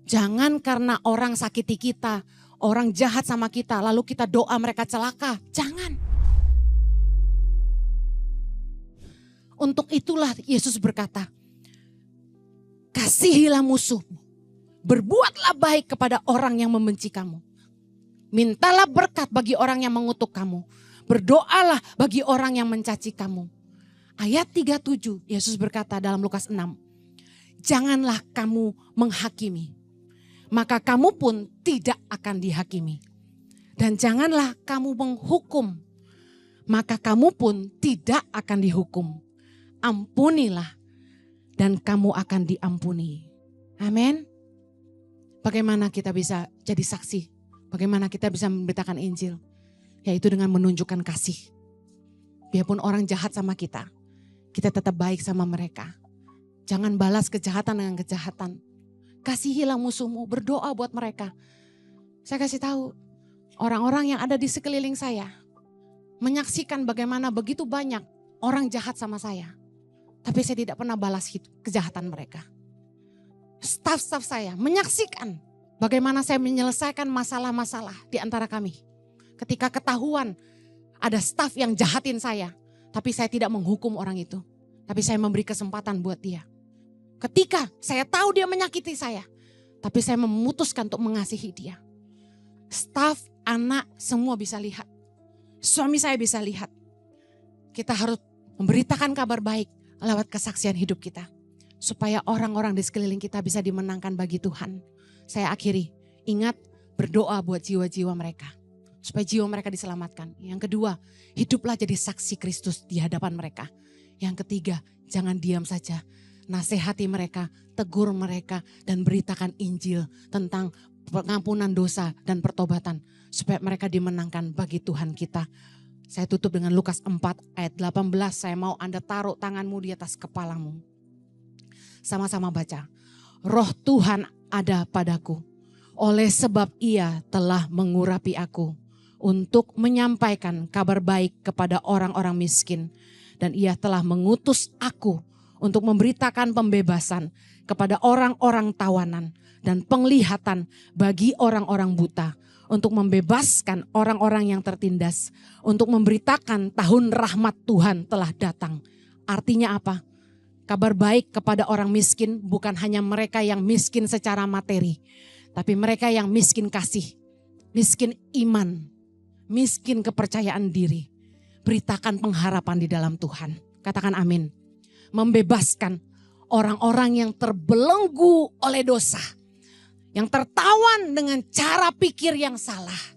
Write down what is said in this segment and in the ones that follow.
Jangan karena orang sakiti kita, orang jahat sama kita, lalu kita doa mereka celaka. Jangan. Untuk itulah Yesus berkata, kasihilah musuhmu, berbuatlah baik kepada orang yang membenci kamu. Mintalah berkat bagi orang yang mengutuk kamu. Berdoalah bagi orang yang mencaci kamu. Ayat 37, Yesus berkata dalam Lukas 6, janganlah kamu menghakimi, maka kamu pun tidak akan dihakimi. Dan janganlah kamu menghukum, maka kamu pun tidak akan dihukum. Ampunilah dan kamu akan diampuni. Amin. Bagaimana kita bisa jadi saksi? Bagaimana kita bisa memberitakan Injil? Yaitu dengan menunjukkan kasih. Biarpun orang jahat sama kita, kita tetap baik sama mereka. Jangan balas kejahatan dengan kejahatan. Kasihilah musuhmu, berdoa buat mereka. Saya kasih tahu, orang-orang yang ada di sekeliling saya menyaksikan bagaimana begitu banyak orang jahat sama saya. Tapi saya tidak pernah balas kejahatan mereka. Staf-staf saya menyaksikan bagaimana saya menyelesaikan masalah-masalah di antara kami. Ketika ketahuan ada staf yang jahatin saya, tapi saya tidak menghukum orang itu. Tapi saya memberi kesempatan buat dia. Ketika saya tahu dia menyakiti saya, tapi saya memutuskan untuk mengasihi dia. Staf, anak, semua bisa lihat. Suami saya bisa lihat. Kita harus memberitakan kabar baik lewat kesaksian hidup kita. Supaya orang-orang di sekeliling kita bisa dimenangkan bagi Tuhan. Saya akhiri, ingat berdoa buat jiwa-jiwa mereka. Supaya jiwa mereka diselamatkan. Yang kedua, hiduplah jadi saksi Kristus di hadapan mereka. Yang ketiga, jangan diam saja. Nasihati mereka, tegur mereka, dan beritakan Injil tentang pengampunan dosa dan pertobatan. Supaya mereka dimenangkan bagi Tuhan kita. Saya tutup dengan Lukas 4 ayat 18. Saya mau Anda taruh tanganmu di atas kepalamu. Sama-sama baca. Roh Tuhan ada padaku. Oleh sebab ia telah mengurapi aku. Untuk menyampaikan kabar baik kepada orang-orang miskin. Dan ia telah mengutus aku untuk memberitakan pembebasan kepada orang-orang tawanan. Dan penglihatan bagi orang-orang buta. Untuk membebaskan orang-orang yang tertindas. Untuk memberitakan tahun rahmat Tuhan telah datang. Artinya apa? Kabar baik kepada orang miskin bukan hanya mereka yang miskin secara materi. Tapi mereka yang miskin kasih, miskin iman, miskin kepercayaan diri. Beritakan pengharapan di dalam Tuhan. Katakan amin. Membebaskan orang-orang yang terbelenggu oleh dosa. Yang tertawan dengan cara pikir yang salah.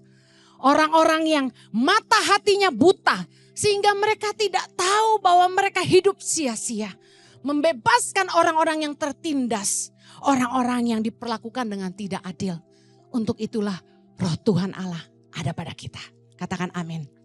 Orang-orang yang mata hatinya buta. Sehingga mereka tidak tahu bahwa mereka hidup sia-sia. Membebaskan orang-orang yang tertindas. Orang-orang yang diperlakukan dengan tidak adil. Untuk itulah Roh Tuhan Allah ada pada kita. Katakan amin.